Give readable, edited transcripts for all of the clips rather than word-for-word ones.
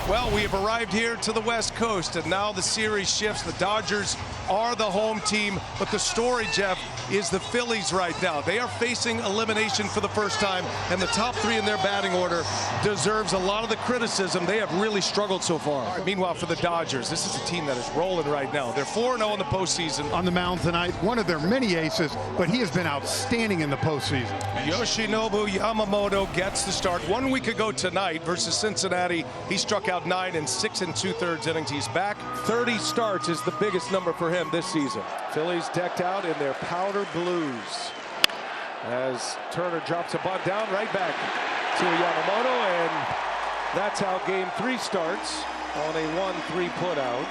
Well, we have arrived here to the West Coast, and now the series shifts. The Dodgers are the home team, but the story, Jeff, is the Phillies right now. They are facing elimination for the first time, and the top three in their batting order deserves a lot of the criticism. They have really struggled so far. Meanwhile, for the Dodgers, this is a team that is rolling right now. They're 4-0 in the postseason. On the mound tonight, one of their many aces, but he has been outstanding in the postseason. Yoshinobu Yamamoto gets the start. 1 week ago tonight versus Cincinnati, he struck out 9 6 2/3 innings. He's back. 30 starts is the biggest number for him this season. Phillies decked out in their powder blues as Turner drops a bunt down, right back to Yamamoto, and that's how game 3 starts on a 1-3 putout.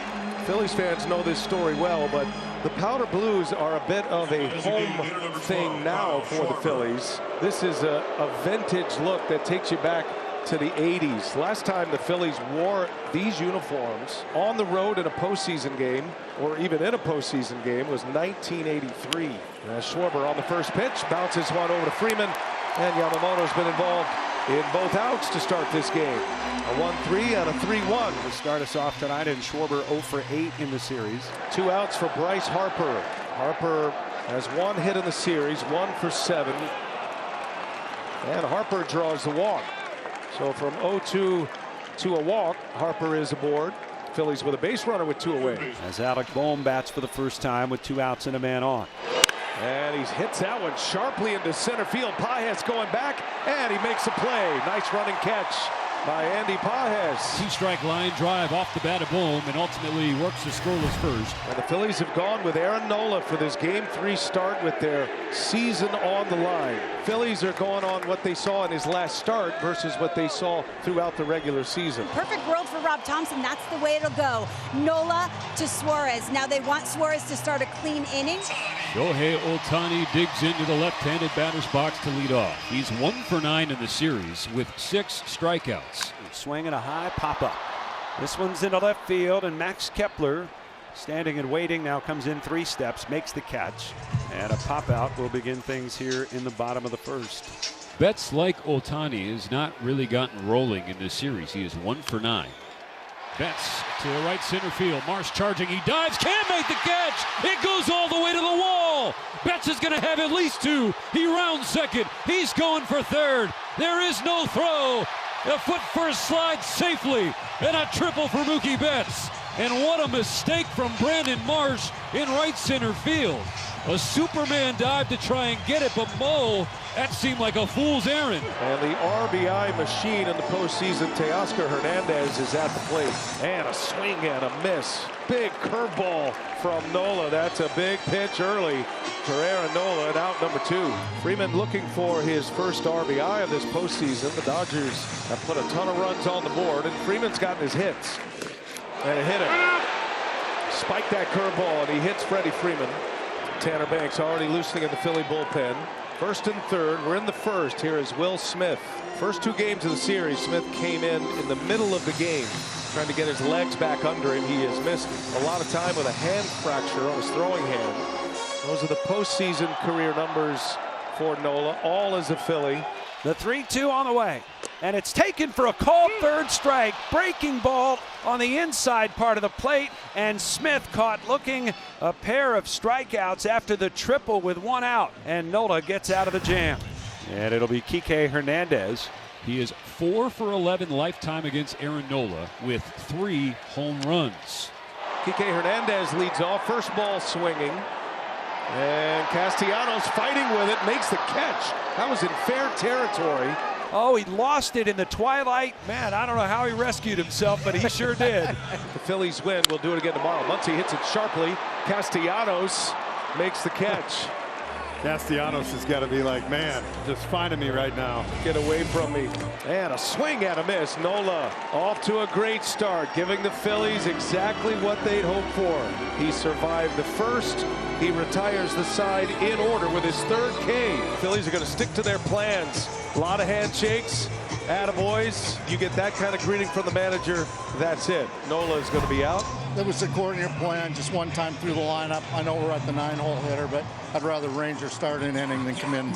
Phillies fans know this story well, but the powder blues are a bit of a home thing now for the Phillies. This is a vintage look that takes you back to the 80s. Last time the Phillies wore these uniforms on the road in a postseason game, or even in a postseason game, was 1983. Schwarber on the first pitch, bounces one over to Freeman, and Yamamoto's been involved in both outs to start this game. A 1-3 and a 3-1 to start us off tonight, and Schwarber 0 for 8 in the series. 2 outs for Bryce Harper. Harper has 1 hit in the series, 1 for 7, and Harper draws the walk. So from 0-2 to a walk, Harper is aboard. Phillies with a base runner with 2 away. As Alec Bohm bats for the first time with 2 outs and a man on. And he hits that one sharply into center field. Pages going back, and he makes a play. Nice running catch by Andy Pages. 2-strike line drive off the bat of Bohm, and ultimately works the scoreless first. And the Phillies have gone with Aaron Nola for this game 3 start with their season on the line. Phillies are going on what they saw in his last start versus what they saw throughout the regular season. Perfect world for Rob Thompson. That's the way it'll go. Nola to Suarez. Now they want Suarez to start a clean inning. Shohei Ohtani digs into the left-handed batter's box to lead off. He's 1 for 9 in the series with 6 strikeouts. Swing and a high pop-up. This one's into left field, and Max Kepler, standing and waiting, now comes in 3 steps, makes the catch, and a pop-out will begin things here in the bottom of the first. Betts like Ohtani has not really gotten rolling in this series. He is 1 for 9. Betts to the right center field. Marsh charging. He dives. Can't make the catch. It goes all the way to the wall. Betts is going to have at least 2. He rounds second. He's going for third. There is no throw. A foot first slide safely. And a triple for Mookie Betts. And what a mistake from Brandon Marsh in right center field. A Superman dive to try and get it, but Mo, that seemed like a fool's errand. And the RBI machine in the postseason, Teoscar Hernandez, is at the plate. And a swing and a miss. Big curveball from Nola. That's a big pitch early for Aaron Nola, and out number 2. Freeman looking for his first RBI of this postseason. The Dodgers have put a ton of runs on the board, and Freeman's gotten his hits. And a hitter spiked that curveball, and he hits Freddie Freeman. Tanner Banks already loosening in the Philly bullpen. 1st and 3rd. We're in the 1st. Here is Will Smith. First 2 games of the series, Smith came in the middle of the game, trying to get his legs back under him. He has missed a lot of time with a hand fracture on his throwing hand. Those are the postseason career numbers for Nola, all as a Philly. The 3-2 on the way, and it's taken for a called 3rd strike. Breaking ball on the inside part of the plate, and Smith caught looking a pair of strikeouts after the triple with 1 out, and Nola gets out of the jam. And it'll be Kike Hernandez. He is 4 for 11 lifetime against Aaron Nola with 3 home runs. Kike Hernandez leads off, first ball swinging. And Castellanos fighting with it, makes the catch. That was in fair territory. Oh, he lost it in the twilight. Man, I don't know how he rescued himself, but he sure did. The Phillies win. We'll do it again tomorrow. Muncy hits it sharply. Castellanos makes the catch. Castellanos has got to be like, man, just finding me right now. Get away from me. And a swing and a miss. Nola off to a great start, giving the Phillies exactly what they'd hoped for. He survived the first. He retires the side in order with his 3rd K. Phillies are going to stick to their plans. A lot of handshakes. Attaboys. You get that kind of greeting from the manager, that's it. Nola is going to be out. That was according to plan, just one time through the lineup. I know we're at the 9-hole hitter, but I'd rather Ranger start an inning than come in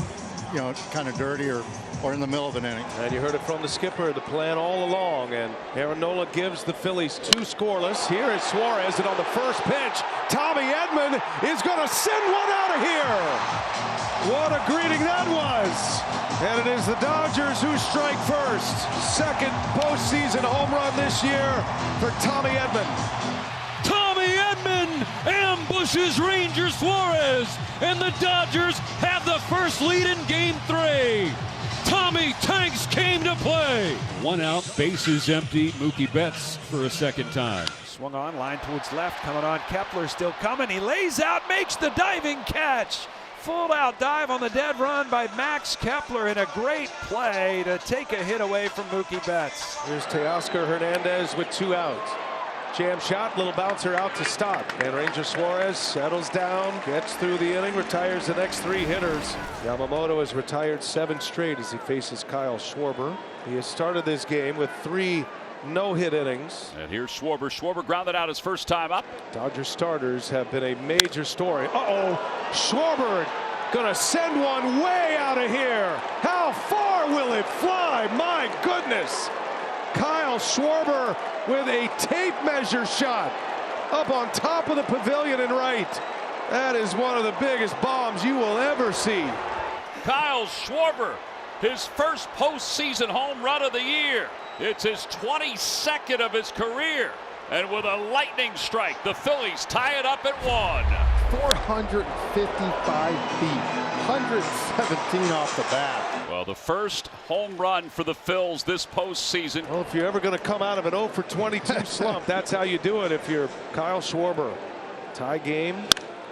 kind of dirty or in the middle of an inning. And you heard it from the skipper, the plan all along. And Aaron Nola gives the Phillies 2 scoreless. Here is Suarez, and on the first pitch, Tommy Edman is going to send one out of here. What a greeting that was. And it is the Dodgers who strike first. Second postseason home run this year for Tommy Edman. Tommy Edman ambushes Ranger Suarez, and the Dodgers have the first lead in Game 3. Tommy Tanks came to play. 1 out, bases empty. Mookie Betts for a second time. Swung on, line towards left, coming on. Kepler still coming. He lays out, makes the diving catch. Full out dive on the dead run by Max Kepler in a great play to take a hit away from Mookie Betts. Here's Teoscar Hernandez with 2 outs. Jam shot, little bouncer out to stop. And Ranger Suarez settles down, gets through the inning, retires the next 3 hitters. Yamamoto has retired 7 straight as he faces Kyle Schwarber. He has started this game with 3 no-hit innings. And here's Schwarber. Schwarber grounded out his first time up. Dodger starters have been a major story. Schwarber gonna send one way out of here. How far will it fly? My goodness. Kyle Schwarber with a tape measure shot up on top of the pavilion in right. That is one of the biggest bombs you will ever see. Kyle Schwarber, his first postseason home run of the year. It's his 22nd of his career. And with a lightning strike, the Phillies tie it up at 1. 455 feet, 117 off the bat. Well, the first home run for the Phils this postseason. Well, if you're ever going to come out of an 0 for 22 slump, that's how you do it if you're Kyle Schwarber. Tie game.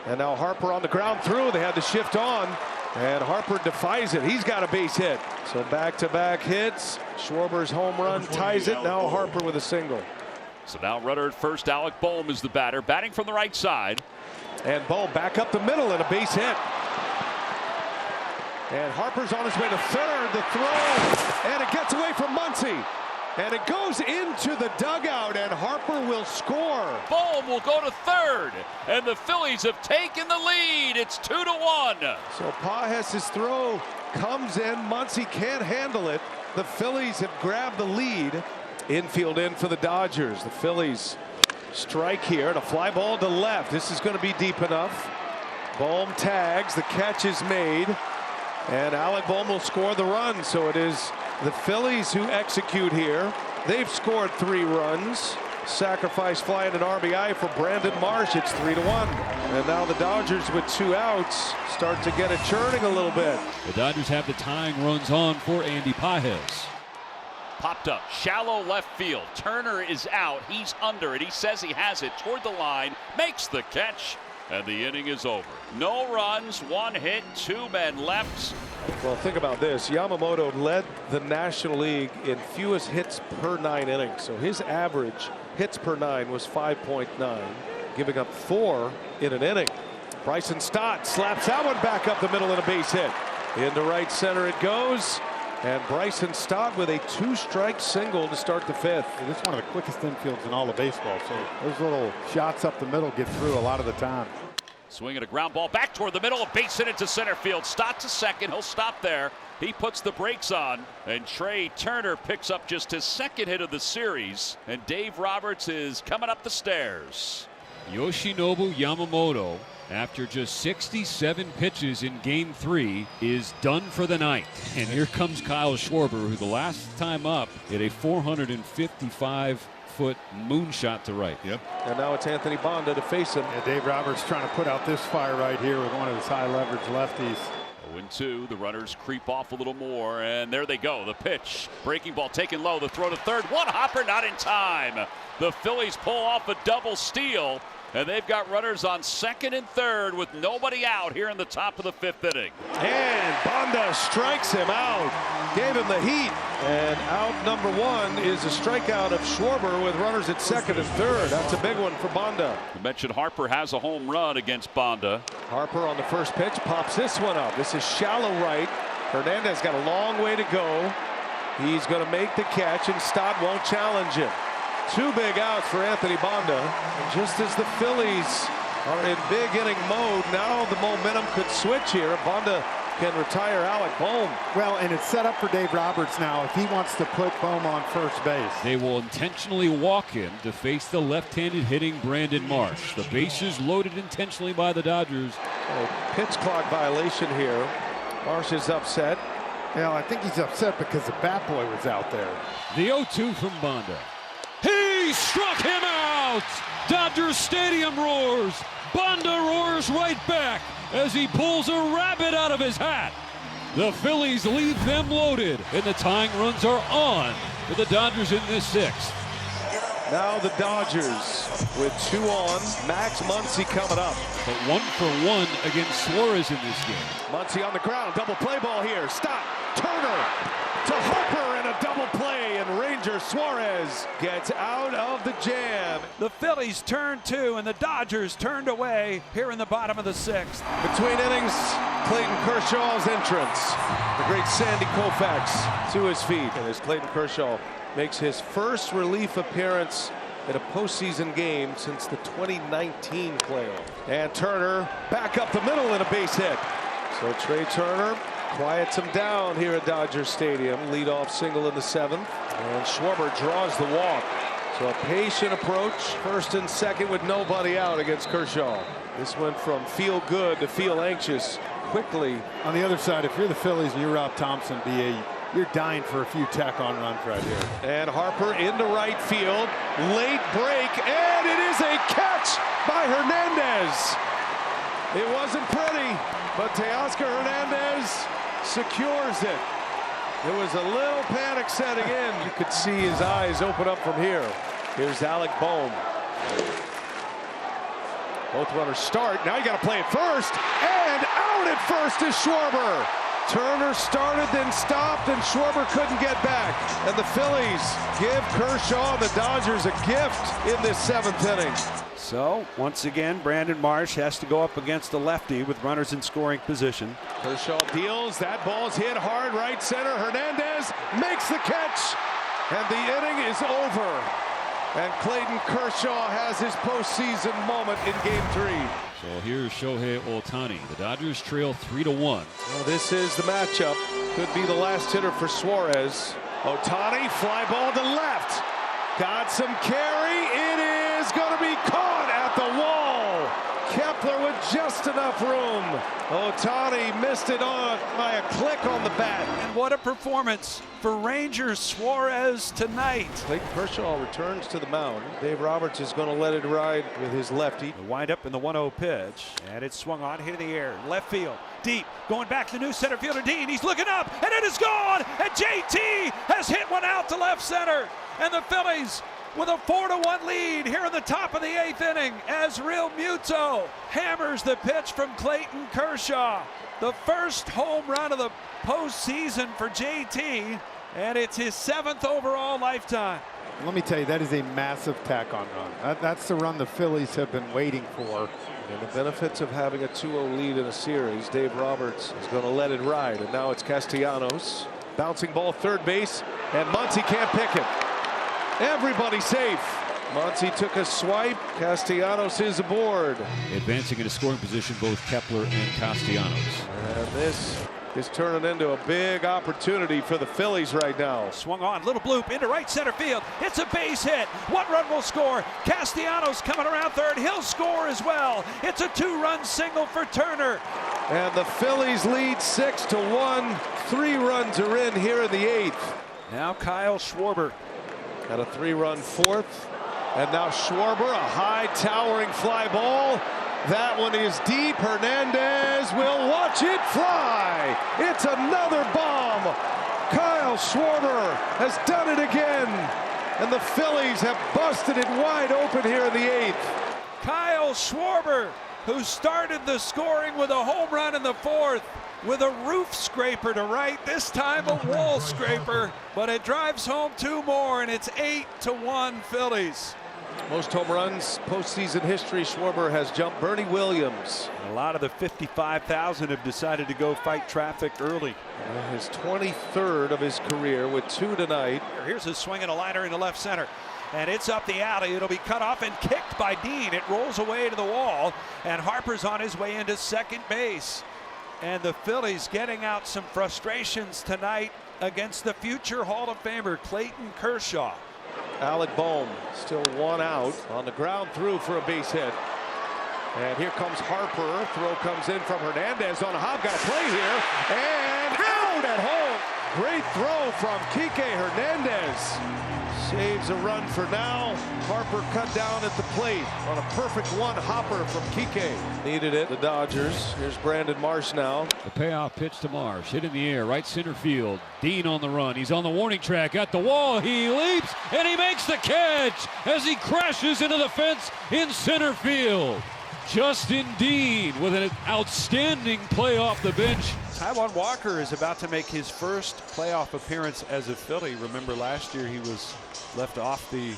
And now Harper on the ground through. They had to shift on. And Harper defies it. He's got a base hit. So back-to-back hits. Schwarber's home run ties it. Now Harper with a single. So now runner at first. Alec Boehm is the batter, batting from the right side. And Boehm back up the middle and a base hit. And Harper's on his way to third. The throw. And it gets away from Muncy. And it goes into the dugout, and Harper will score. Boehm will go to third, and the Phillies have taken the lead. It's 2-1. So Pages' throw comes in. Muncy can't handle it. The Phillies have grabbed the lead. Infield in for the Dodgers. The Phillies strike here, and a fly ball to left. This is going to be deep enough. Boehm tags. The catch is made, and Alec Boehm will score the run. So it is the Phillies who execute here. They've scored 3 runs. Sacrifice fly and an RBI for Brandon Marsh. It's 3-1. And now the Dodgers with 2 outs start to get it churning a little bit. The Dodgers have the tying runs on for Andy Pages. Popped up, shallow left field. Turner is out. He's under it. He says he has it toward the line. Makes the catch. And the inning is over. No runs, 1 hit, 2 men left. Well, think about this. Yamamoto led the National League in fewest hits per 9 innings. So his average hits per 9 was 5.9, giving up 4 in an inning. Bryson Stott slaps that one back up the middle and a base hit. Into right center it goes. And Bryson Stott with a 2-strike single to start the 5th. This is one of the quickest infields in all of baseball. So those little shots up the middle get through a lot of the time. Swinging a ground ball back toward the middle, a base hit into center field. Stott to second. He'll stop there. He puts the brakes on, and Trey Turner picks up just his 2nd hit of the series. And Dave Roberts is coming up the stairs. Yoshinobu Yamamoto, after just 67 pitches in Game 3, is done for the night. And here comes Kyle Schwarber, who the last time up hit a 455-foot moonshot to right. Yep. And now it's Anthony Bonda to face him. Yeah, Dave Roberts trying to put out this fire right here with one of his high leverage lefties. 0-2. The runners creep off a little more, and there they go. The pitch, breaking ball taken low. The throw to third. One hopper, not in time. The Phillies pull off a double steal, and they've got runners on 2nd and 3rd with nobody out here in the top of the 5th inning. And Bonda strikes him out. Gave him the heat. And out number 1 is a strikeout of Schwarber with runners at 2nd and 3rd. That's a big one for Bonda. You mentioned Harper has a home run against Bonda. Harper on the first pitch pops this one up. This is shallow right. Hernandez got a long way to go. He's going to make the catch, and Stott won't challenge him. 2 big outs for Anthony Bonda. And just as the Phillies are in big inning mode, now the momentum could switch here. Bonda can retire Alec Bohm. Well, and it's set up for Dave Roberts now if he wants to put Bohm on first base. They will intentionally walk him to face the left-handed hitting Brandon Marsh. The bases loaded intentionally by the Dodgers. A pitch clock violation here. Marsh is upset. Well, I think he's upset because the bat boy was out there. The 0-2 from Banda. He struck him out! Dodger Stadium roars. Banda roars right back as he pulls a rabbit out of his hat. The Phillies leave them loaded, and the tying runs are on for the Dodgers in this sixth. Now the Dodgers with 2 on. Max Muncy coming up. But 1 for 1 against Suarez in this game. Muncy on the ground. Double play ball here. Stop. Turner to Harper and a double play. And Ranger Suarez gets out of the jam. The Phillies turned 2 and the Dodgers turned away here in the bottom of the 6th. Between innings, Clayton Kershaw's entrance. The great Sandy Koufax to his feet. And as Clayton Kershaw makes his first relief appearance in a postseason game since the 2019 playoff. And Turner back up the middle in a base hit. So Trey Turner quiets him down here at Dodger Stadium. Leadoff single in the 7th. And Schwarber draws the walk. So a patient approach, first and second with nobody out against Kershaw. This went from feel good to feel anxious quickly. On the other side, if you're the Phillies and you're Rob Thompson, you're dying for a few tack-on runs right here. And Harper into right field. Late break, and it is a catch by Hernandez. It wasn't pretty, but Teoscar Hernandez secures it. There was a little panic setting in. You could see his eyes open up from here. Here's Alec Bohm. Both runners start. Now you got to play it first. And out at first is Schwarber. Turner started, then stopped, and Schwarber couldn't get back. And the Phillies give Kershaw and the Dodgers a gift in this 7th inning. So, once again, Brandon Marsh has to go up against a lefty with runners in scoring position. Kershaw deals. That ball's hit hard right center. Hernandez makes the catch, and the inning is over. And Clayton Kershaw has his postseason moment in Game 3. So here's Shohei Ohtani. The Dodgers trail 3-1. Well, this is the matchup. Could be the last hitter for Suarez. Ohtani, fly ball to left. Got some carry. It is going to be caught at the wall. Kepler with just enough room. Ohtani missed it on by a click on the bat. And what a performance for Ranger Suarez tonight. Clayton Kershaw returns to the mound. Dave Roberts is going to let it ride with his lefty. The windup in the 1-0 pitch, and it's swung on, hit in the air, left field, deep, going back to new center fielder Dean. He's looking up, and it is gone. And JT has hit one out to left center, and the Phillies with a 4-1 lead here in the top of the 8th inning as Real Muto hammers the pitch from Clayton Kershaw. The first home run of the postseason for JT, and it's his 7th overall lifetime. Let me tell you, that is a massive tack-on run. That's the run the Phillies have been waiting for. And the benefits of having a 2-0 lead in a series, Dave Roberts is going to let it ride. And now it's Castellanos. Bouncing ball third base, and Muncy can't pick it. Everybody safe. Muncy took a swipe. Castellanos is aboard. Advancing into scoring position, both Kepler and Castellanos. And this is turning into a big opportunity for the Phillies right now. Swung on, little bloop into right center field. It's a base hit. One run will score. Castellanos coming around third. He'll score as well. It's a 2-run single for Turner. And the Phillies lead 6-1. 3 runs are in here in the 8th. Now Kyle Schwarber. Got a 3-run 4th. And now Schwarber, a high towering fly ball. That one is deep. Hernandez will watch it fly. It's another bomb. Kyle Schwarber has done it again. And the Phillies have busted it wide open here in the 8th. Kyle Schwarber, who started the scoring with a home run in the 4th, with a roof scraper to right, this time a wall scraper, but it drives home 2 more, and it's 8-1 Phillies. Most home runs postseason history. Schwarber has jumped Bernie Williams. A lot of the 55,000 have decided to go fight traffic early. His 23rd of his career with 2 tonight. Here's a swing and a liner into left center. And it's up the alley. It'll be cut off and kicked by Dean. It rolls away to the wall, and Harper's on his way into second base. And the Phillies getting out some frustrations tonight against the future Hall of Famer Clayton Kershaw. Alec Bohm still one out on the ground through for a base hit. And here comes Harper. Throw comes in from Hernandez on a hop. Got a play here. And out at home. Great throw from Kike Hernandez. Saves a run for now. Harper cut down at the plate on a perfect one-hopper from Kike. Needed it, the Dodgers. Here's Brandon Marsh now. The payoff pitch to Marsh. Hit in the air, right center field. Dean on the run. He's on the warning track at the wall. He leaps and he makes the catch as he crashes into the fence in center field. Justin Dean with an outstanding play off the bench. Taijuan Walker is about to make his first playoff appearance as a Philly. Remember last year he was left off the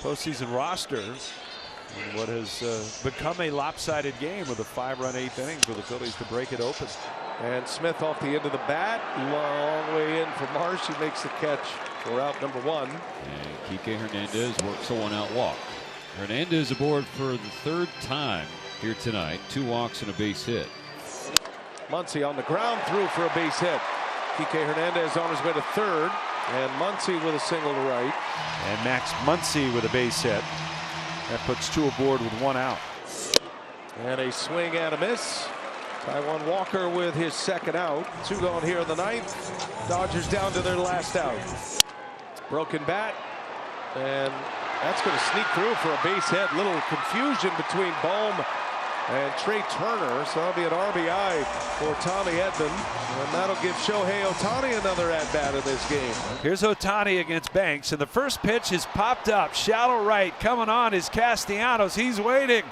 postseason roster in what has become a lopsided game with a 5-run 8th inning for the Phillies to break it open. And Smith off the end of the bat. Long way in for Marsh. He makes the catch for out number 1. And Kike Hernandez works a 1-out walk. Hernandez aboard for the 3rd time here tonight. 2 walks and a base hit. Muncy on the ground through for a base hit. Kike Hernandez on his way to 3rd. And Muncy with a single to right. And Max Muncy with a base hit. That puts 2 aboard with 1 out. And a swing and a miss. Taijuan Walker with his 2nd out. 2 gone here in the 9th. Dodgers down to their last out. Broken bat. And that's going to sneak through for a base hit. Little confusion between Bohm and Trey Turner. So that'll be an RBI for Tommy Edman. And that'll give Shohei Ohtani another at-bat in this game. Here's Ohtani against Banks. And the first pitch is popped up. Shallow right. Coming on is Castellanos. He's waiting.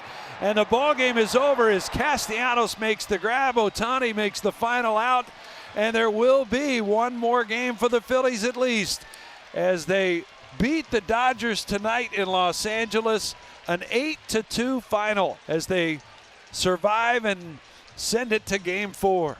And the ball game is over as Castellanos makes the grab. Ohtani makes the final out. And there will be one more game for the Phillies at least as they beat the Dodgers tonight in Los Angeles. An 8-2 final as they survive and send it to Game 4.